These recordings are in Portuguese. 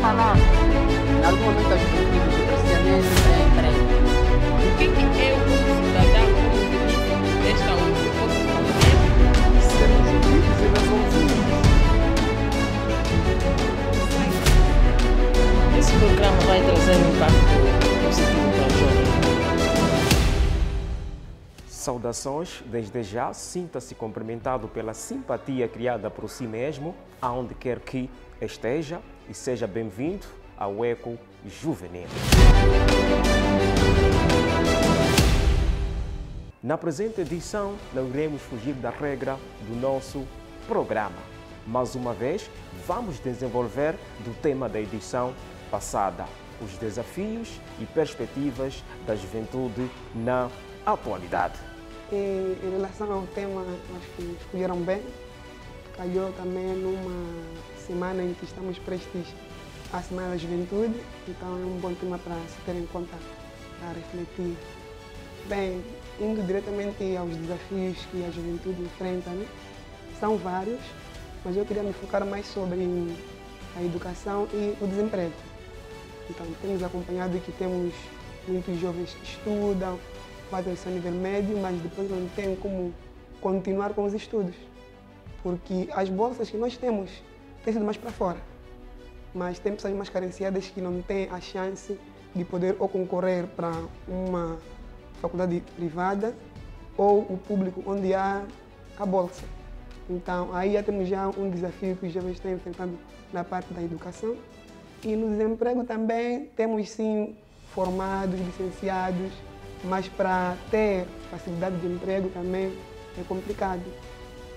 falar, em algum momento aos políticos, o cristianismo é emprego. O que é um cidadão como indivíduo desta outra? Sermos unidos e resolvidos. Esse programa vai trazer um impacto positivo para os jovens. Saudações, desde já, sinta-se cumprimentado pela simpatia criada por si mesmo, aonde quer que esteja, e seja bem-vindo ao Eco Juvenil. Na presente edição, não iremos fugir da regra do nosso programa. Mais uma vez, vamos desenvolver do tema da edição passada, os desafios e perspectivas da juventude na atualidade. Em relação ao tema, acho que escolheram bem. Calhou também numa semana em que estamos prestes à Semana da Juventude, então é um bom tema para se ter em conta, para refletir. Bem, indo diretamente aos desafios que a juventude enfrenta, né? São vários, mas eu queria me focar mais sobre a educação e o desemprego. Então, temos acompanhado que temos muitos jovens que estudam, fazem o seu nível médio, mas depois não têm como continuar com os estudos, porque as bolsas que nós temos têm sido mais para fora, mas tem pessoas mais carenciadas que não têm a chance de poder ou concorrer para uma faculdade privada ou o público onde há a bolsa. Então aí já temos um desafio que os jovens estão enfrentando na parte da educação. E no desemprego também temos sim formados, licenciados, mas para ter facilidade de emprego também é complicado,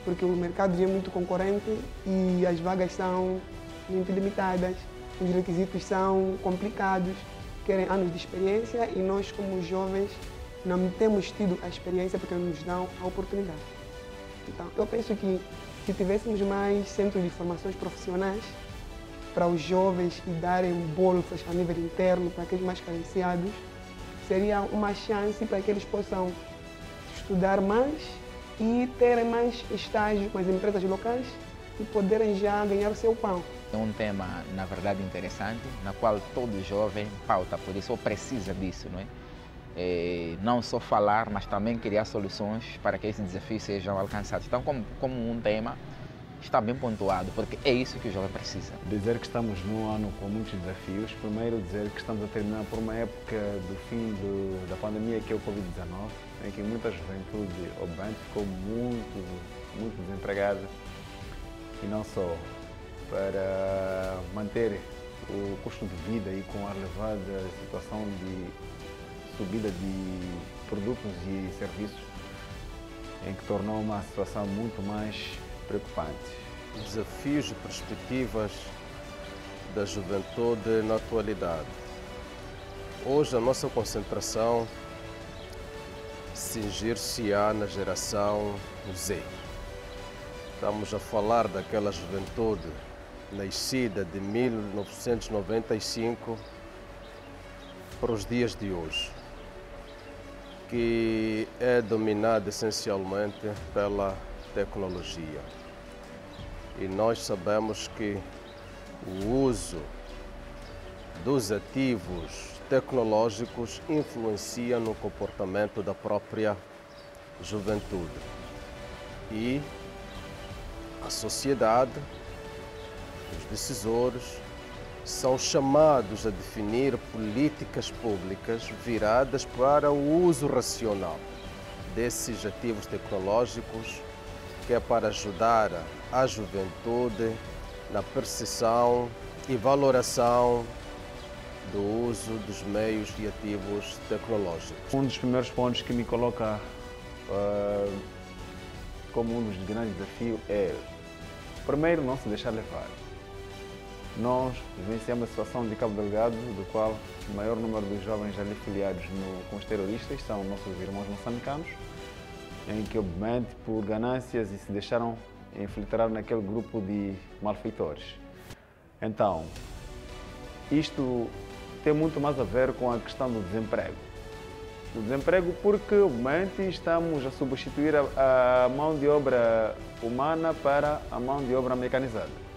porque o mercado já é muito concorrente e as vagas são muito limitadas, os requisitos são complicados, querem anos de experiência e nós como jovens não temos tido a experiência porque não nos dão a oportunidade. Então eu penso que se tivéssemos mais centros de formações profissionais para os jovens e darem bolsas a nível interno para aqueles mais carenciados, seria uma chance para que eles possam estudar mais e terem mais estágio com as empresas locais e poderem já ganhar o seu pão. É um tema, na verdade, interessante, na qual todo jovem pauta por isso, ou precisa disso, não é? Não só falar, mas também criar soluções para que esses desafios sejam alcançados. Então, como um tema, está bem pontuado, porque é isso que o jovem precisa. Dizer que estamos num ano com muitos desafios. Primeiro, dizer que estamos a terminar por uma época do fim da pandemia, que é o Covid-19, em que muita juventude obviamente ficou muito desempregada, e não só para manter o custo de vida e com a elevada situação de subida de produtos e serviços, em que tornou uma situação muito mais preocupante. Desafios e perspectivas da juventude na atualidade. Hoje a nossa concentração cingir-se-á na geração Z. Estamos a falar daquela juventude nascida de 1995 para os dias de hoje, que é dominada essencialmente pela tecnologia. E nós sabemos que o uso dos ativos tecnológicos influencia no comportamento da própria juventude. E a sociedade, os decisores, são chamados a definir políticas públicas viradas para o uso racional desses ativos tecnológicos, que é para ajudar a juventude na percepção e valoração do uso dos meios e ativos tecnológicos. Um dos primeiros pontos que me coloca como um dos grandes desafios é, primeiro, não se deixar levar. Nós vivenciamos a situação de Cabo Delgado, do qual o maior número dos jovens ali filiados com os terroristas são nossos irmãos moçambicanos, em que, obviamente, por ganâncias, se deixaram infiltrar naquele grupo de malfeitores. Então, isto tem muito mais a ver com a questão do desemprego. O desemprego porque, obviamente, estamos a substituir a mão de obra humana para a mão de obra mecanizada.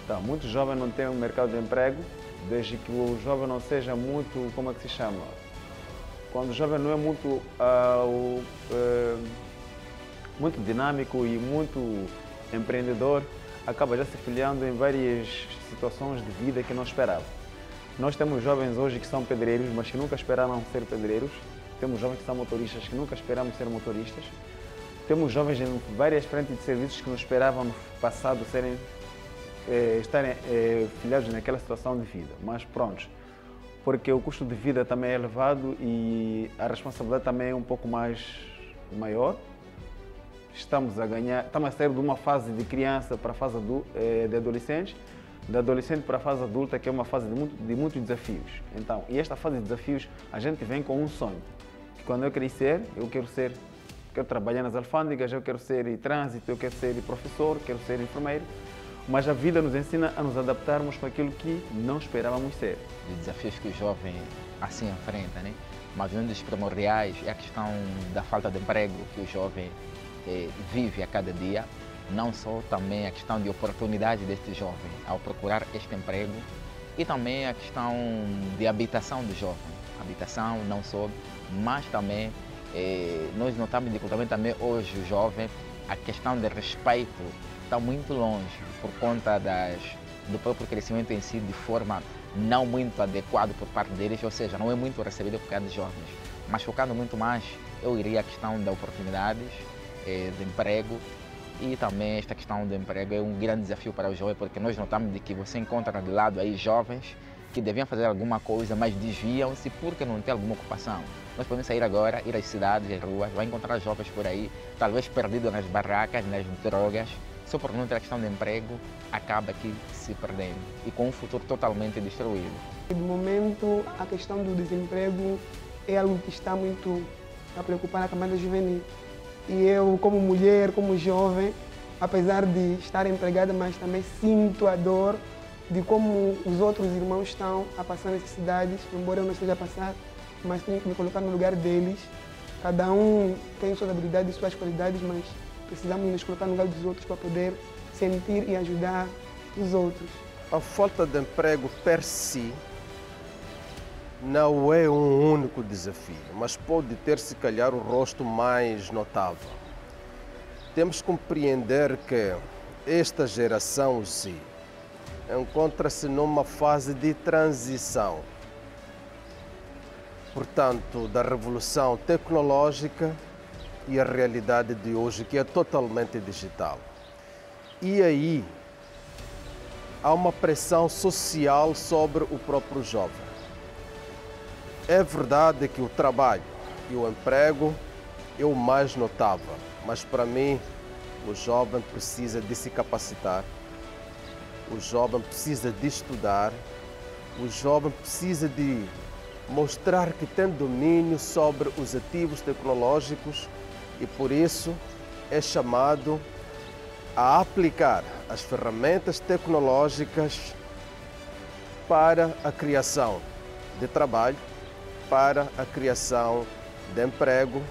Então, muitos jovens não têm um mercado de emprego, desde que o jovem não seja muito, como é que se chama? Quando o jovem não é muito, muito dinâmico e muito empreendedor, acaba já se filiando em várias situações de vida que não esperava. Nós temos jovens hoje que são pedreiros, mas que nunca esperaram ser pedreiros. Temos jovens que são motoristas, que nunca esperamos ser motoristas. Temos jovens em várias frentes de serviços que não esperavam no passado estarem filiados naquela situação de vida. Mas pronto, porque o custo de vida também é elevado e a responsabilidade também é um pouco mais maior. Estamos a sair de uma fase de criança para a fase de adolescente, da adolescente para a fase adulta, que é uma fase de muitos desafios. Então, e esta fase de desafios, a gente vem com um sonho, que quando eu crescer, quero trabalhar nas alfândegas, eu quero ser em trânsito, eu quero ser professor, quero ser enfermeiro, mas a vida nos ensina a nos adaptarmos com aquilo que não esperávamos ser. Os desafios que o jovem assim enfrenta, né? Mas um dos primordiais é a questão da falta de emprego que o jovem vive a cada dia, não só também a questão de oportunidade deste jovem ao procurar este emprego e também a questão de habitação do jovem. Habitação não só, mas também nós notamos dificultamente também hoje o jovem, a questão de respeito está muito longe por conta do próprio crescimento em si de forma não muito adequada por parte deles, ou seja, não é muito recebido por cada jovens. Mas focando muito mais, eu iria a questão de oportunidades, de emprego, e também esta questão do emprego é um grande desafio para o jovem, porque nós notamos de que você encontra de lado aí jovens que deviam fazer alguma coisa, mas desviam-se porque não tem alguma ocupação. Nós podemos sair agora, ir às cidades, às ruas, vai encontrar jovens por aí, talvez perdidos nas barracas, nas drogas, só por não ter a questão de emprego, acaba aqui se perdendo e com um futuro totalmente destruído. No momento, a questão do desemprego é algo que está muito a preocupar a camada juvenil. E eu, como mulher, como jovem, apesar de estar empregada, mas também sinto a dor de como os outros irmãos estão a passar necessidades, embora eu não esteja a passar, mas tenho que me colocar no lugar deles. Cada um tem suas habilidades e suas qualidades, mas precisamos nos colocar no lugar dos outros para poder sentir e ajudar os outros. A falta de emprego per si não é um único desafio, mas pode ter, se calhar, o rosto mais notável. Temos que compreender que esta geração Z encontra-se numa fase de transição, portanto, da revolução tecnológica e a realidade de hoje, que é totalmente digital. E aí há uma pressão social sobre o próprio jovem. É verdade que o trabalho e o emprego é o mais notável, mas para mim o jovem precisa de se capacitar, o jovem precisa de estudar, o jovem precisa de mostrar que tem domínio sobre os ativos tecnológicos e por isso é chamado a aplicar as ferramentas tecnológicas para a criação de trabalho, para a criação de emprego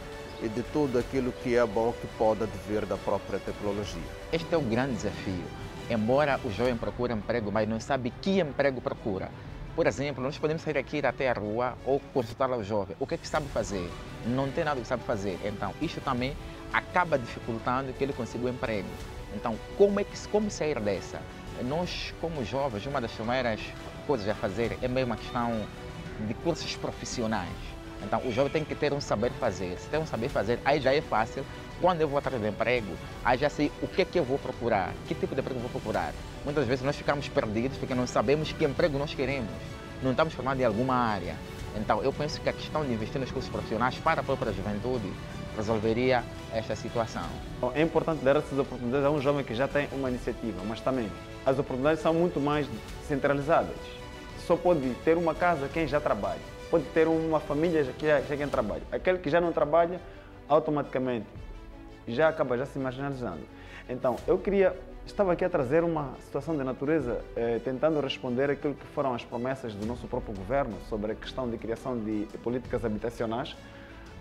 e de tudo aquilo que é bom que pode advir da própria tecnologia. Este é o grande desafio. Embora o jovem procure emprego, mas não sabe que emprego procura. Por exemplo, nós podemos sair aqui ir até a rua ou consultar o jovem. O que é que sabe fazer? Não tem nada que sabe fazer. Então, isto também acaba dificultando que ele consiga um emprego. Então, como sair dessa? Nós, como jovens, uma das primeiras coisas a fazer é mesmo a questão de cursos profissionais. Então, o jovem tem que ter um saber fazer. Se tem um saber fazer, aí já é fácil. Quando eu vou atrás de emprego, aí já sei o que é que eu vou procurar, que tipo de emprego eu vou procurar. Muitas vezes nós ficamos perdidos porque não sabemos que emprego nós queremos. Não estamos formados em alguma área. Então, eu penso que a questão de investir nos cursos profissionais para a própria juventude resolveria esta situação. É importante dar essas oportunidades a um jovem que já tem uma iniciativa, mas também as oportunidades são muito mais centralizadas. Só pode ter uma casa quem já trabalha, pode ter uma família que já quem trabalha. Aquele que já não trabalha, automaticamente já acaba se marginalizando. Então, estava aqui a trazer uma situação de natureza, tentando responder aquilo que foram as promessas do nosso próprio governo sobre a questão de criação de políticas habitacionais,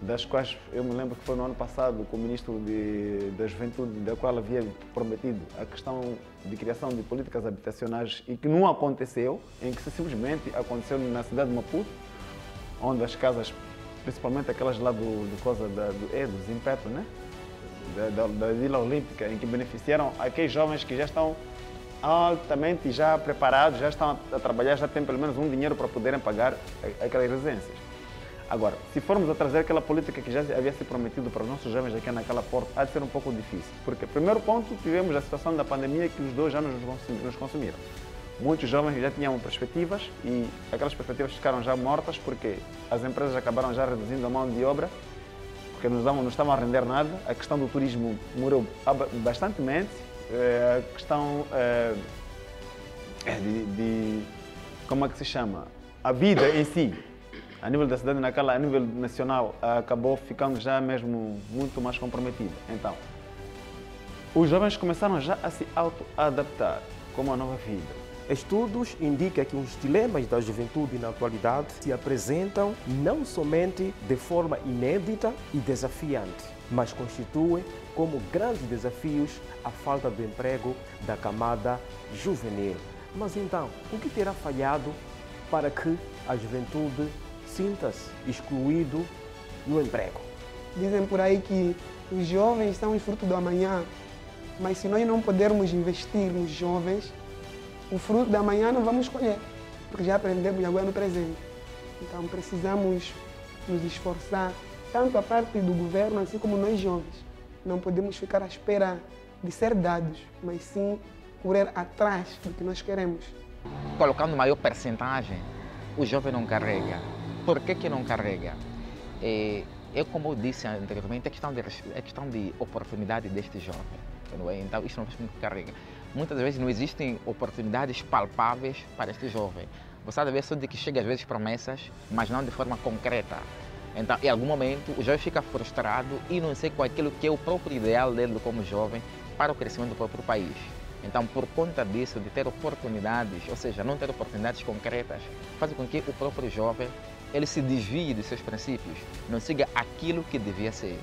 das quais eu me lembro que foi no ano passado com o Ministro da Juventude, da qual havia prometido a questão de criação de políticas habitacionais e que não aconteceu, em que simplesmente aconteceu na cidade de Maputo, onde as casas, principalmente aquelas lá do Zimpeto, né? da Vila Olímpica, em que beneficiaram aqueles jovens que já estão altamente já preparados, já estão a trabalhar, já têm pelo menos um dinheiro para poderem pagar aquelas residências. Agora, se formos a trazer aquela política que já havia sido prometido para os nossos jovens aqui naquela porta, há de ser um pouco difícil. Porque, primeiro ponto, tivemos a situação da pandemia que os 2 anos nos consumiram. Muitos jovens já tinham perspectivas e aquelas perspectivas ficaram já mortas porque as empresas acabaram já reduzindo a mão de obra, porque não estavam a render nada. A questão do turismo morreu bastantemente. A questão como é que se chama? A vida em si, a nível da cidade, a nível nacional, acabou ficando já mesmo muito mais comprometida. Então, os jovens começaram já a se auto-adaptar com uma nova vida. Estudos indicam que os dilemas da juventude na atualidade se apresentam não somente de forma inédita e desafiante, mas constituem como grandes desafios a falta de emprego da camada juvenil. Mas então, o que terá falhado para que a juventude sinta-se excluído no emprego? Dizem por aí que os jovens são o fruto do amanhã, mas se nós não pudermos investir nos jovens, o fruto da manhã não vamos colher, porque já aprendemos agora no presente. Então precisamos nos esforçar, tanto a parte do governo, assim como nós jovens. Não podemos ficar à espera de ser dados, mas sim correr atrás do que nós queremos. Colocando maior percentagem, o jovem não carrega. Por que não carrega? Como eu disse anteriormente, é questão de oportunidade deste jovem. Não é? Então, isso não faz com que carrega. Muitas vezes não existem oportunidades palpáveis para este jovem. Você deve ver só de que chega às vezes promessas, mas não de forma concreta. Então, em algum momento, o jovem fica frustrado e não sei qual é aquilo que é o próprio ideal dele como jovem para o crescimento do próprio país. Então, por conta disso, de ter oportunidades, ou seja, não ter oportunidades concretas, faz com que o próprio jovem ele se desvie dos seus princípios, não siga aquilo que devia ser.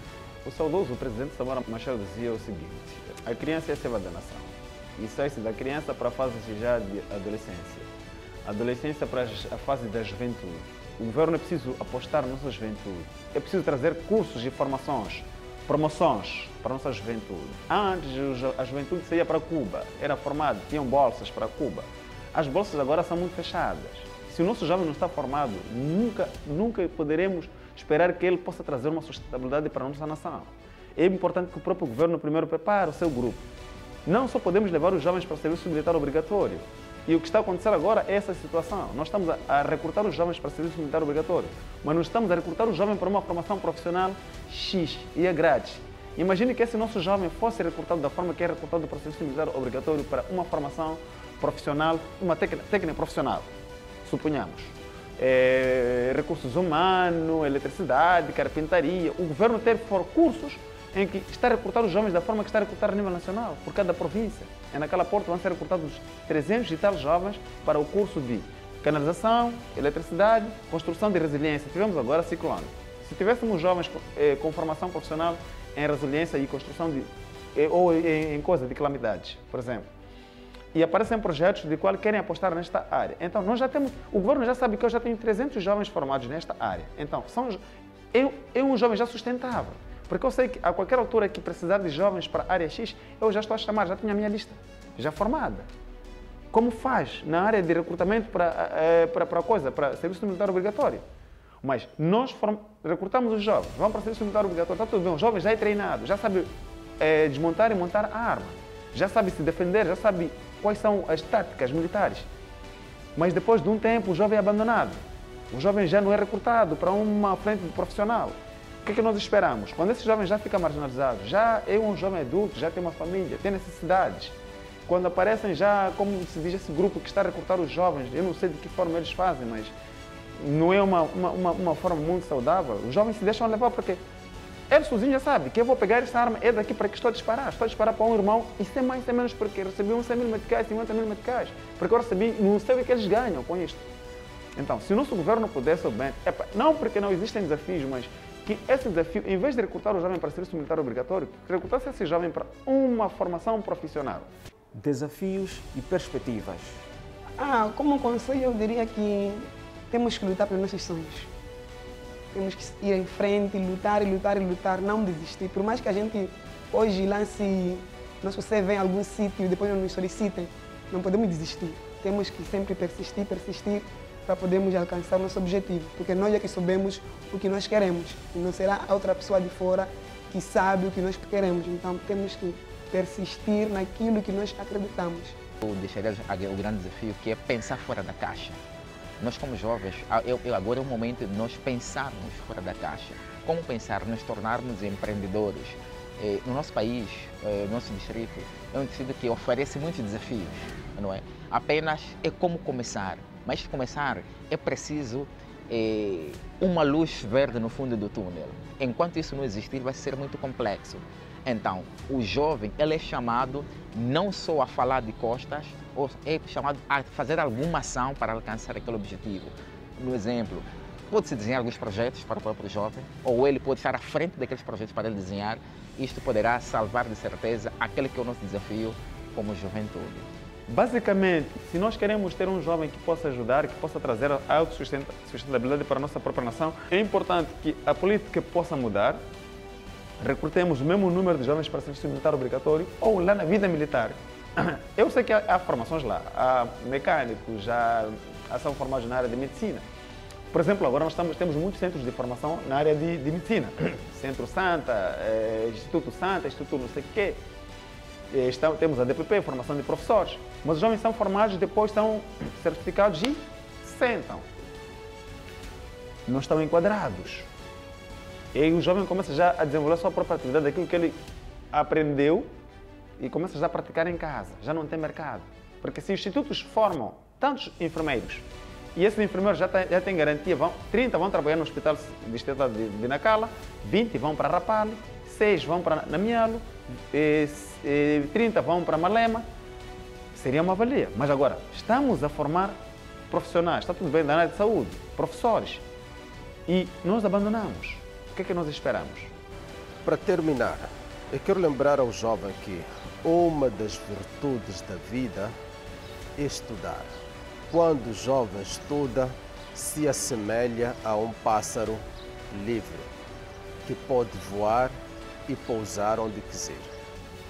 O saudoso presidente Samora Machel dizia o seguinte: a criança é a seiva da nação. E sai-se da criança para a fase já de adolescência. A adolescência para a fase da juventude. O governo é preciso apostar na nossa juventude. É preciso trazer cursos e formações, promoções para a nossa juventude. Antes, a juventude saía para Cuba, era formada, tinham bolsas para Cuba. As bolsas agora são muito fechadas. Se o nosso jovem não está formado, nunca poderemos esperar que ele possa trazer uma sustentabilidade para a nossa nação. É importante que o próprio governo primeiro prepare o seu grupo. Não só podemos levar os jovens para o serviço militar obrigatório. E o que está a acontecer agora é essa situação. Nós estamos a recrutar os jovens para o serviço militar obrigatório, mas não estamos a recrutar os jovens para uma formação profissional X e é grátis. Imagine que esse nosso jovem fosse recrutado da forma que é recrutado para o serviço militar obrigatório para uma formação profissional, uma técnica profissional, suponhamos. Recursos humanos, eletricidade, carpintaria. O governo ter cursos em que está a recrutar os jovens da forma que está a recrutar a nível nacional, por cada província. Naquela porta vão ser recrutados 300 e tal jovens para o curso de canalização, eletricidade, construção de resiliência. Tivemos agora ciclone. Se tivéssemos jovens com formação profissional em resiliência e construção ou em coisa de calamidades, por exemplo, e aparecem projetos de qual querem apostar nesta área. Então, nós já temos, o governo já sabe que eu já tenho 300 jovens formados nesta área. Então, é um jovem já sustentável. Porque eu sei que a qualquer altura que precisar de jovens para a área X, eu já estou a chamar, já tenho a minha lista, já formada. Como faz na área de recrutamento para serviço militar obrigatório. Mas nós recrutamos os jovens, vão para o serviço militar obrigatório, está tudo bem, o jovem já é treinado, já sabe desmontar e montar a arma, já sabe se defender, já sabe quais são as táticas militares. Mas depois de um tempo o jovem é abandonado, o jovem já não é recrutado para uma frente profissional. O que nós esperamos? Quando esse jovem já fica marginalizado, já é um jovem adulto, já tem uma família, tem necessidades. Quando aparecem já, como se diz, esse grupo que está a recrutar os jovens, eu não sei de que forma eles fazem, mas não é uma forma muito saudável. Os jovens se deixam levar porque ele sozinho já sabe que eu vou pegar essa arma, é daqui para que estou a disparar para um irmão e sem mais, sem menos, porque recebi uns 100 mil meticais, 50 mil meticais, porque eu recebi, não sei o que eles ganham com isto. Então, se o nosso governo pudesse, bem, não porque não existem desafios, mas que esse desafio, em vez de recrutar o jovem para serviço militar obrigatório, recrutasse esse jovem para uma formação profissional. Desafios e perspectivas. Como conselho, eu diria que temos que lutar pelos nossos sonhos. Temos que ir em frente, lutar e lutar e lutar, não desistir. Por mais que a gente hoje lance nosso CV em algum sítio e depois não nos solicitem, não podemos desistir. Temos que sempre persistir para podermos alcançar nosso objetivo. Porque nós é que sabemos o que nós queremos. E não será a outra pessoa de fora que sabe o que nós queremos. Então temos que persistir naquilo que nós acreditamos. Eu deixaria o grande desafio, que é pensar fora da caixa. Nós como jovens, agora é o momento de nós pensarmos fora da caixa. Como pensar? Nos tornarmos empreendedores. No nosso país, no nosso distrito, é um distrito que oferece muitos desafios, não é? Apenas é como começar. Mas para começar é preciso uma luz verde no fundo do túnel. Enquanto isso não existir, vai ser muito complexo. Então, o jovem ele é chamado não só a falar de costas, ou é chamado a fazer alguma ação para alcançar aquele objetivo. No exemplo, pode-se desenhar alguns projetos para o próprio jovem, ou ele pode estar à frente daqueles projetos para ele desenhar. Isto poderá salvar de certeza aquele que é o nosso desafio como juventude. Basicamente, se nós queremos ter um jovem que possa ajudar, que possa trazer a autossustentabilidade para a nossa própria nação, é importante que a política possa mudar, recrutemos o mesmo número de jovens para serviço militar obrigatório ou lá na vida militar. Eu sei que há formações lá, há mecânicos, são formados na área de medicina. Por exemplo, agora nós temos muitos centros de formação na área de medicina. Centro Santa, Instituto Santa, Instituto não sei o quê. Temos a DPP, formação de professores. Mas os jovens são formados, depois são certificados e sentam. Não estão enquadrados. E aí o jovem começa já a desenvolver a sua própria atividade, aquilo que ele aprendeu e começa já a praticar em casa. Já não tem mercado. Porque se os institutos formam tantos enfermeiros, e esses enfermeiros já têm garantia, 30 vão trabalhar no Hospital Distrital de Nacala, 20 vão para Rapale, 6 vão para Namialo, 30 vão para Malema, seria uma valia. Mas agora, estamos a formar profissionais, está tudo bem da área de saúde, professores, e nós abandonamos. O que é que nós esperamos? Para terminar, eu quero lembrar ao jovem que uma das virtudes da vida é estudar. Quando o jovem estuda, se assemelha a um pássaro livre, que pode voar e pousar onde quiser.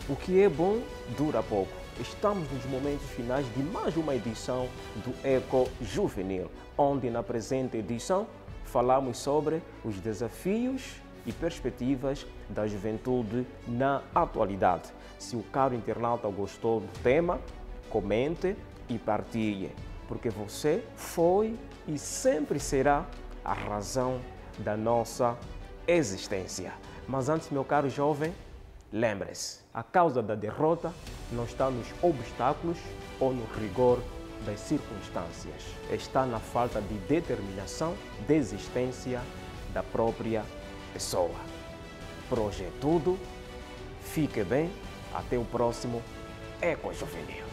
O que é bom dura pouco. Estamos nos momentos finais de mais uma edição do Eco Juvenil, onde na presente edição falamos sobre os desafios e perspectivas da juventude na atualidade. Se o caro internauta gostou do tema, comente e partilhe, porque você foi e sempre será a razão da nossa existência. Mas antes, meu caro jovem, lembre-se, a causa da derrota não está nos obstáculos ou no rigor das circunstâncias. Está na falta de determinação, desistência da própria pessoa. Por hoje é tudo. Fique bem. Até o próximo Eco Juvenil.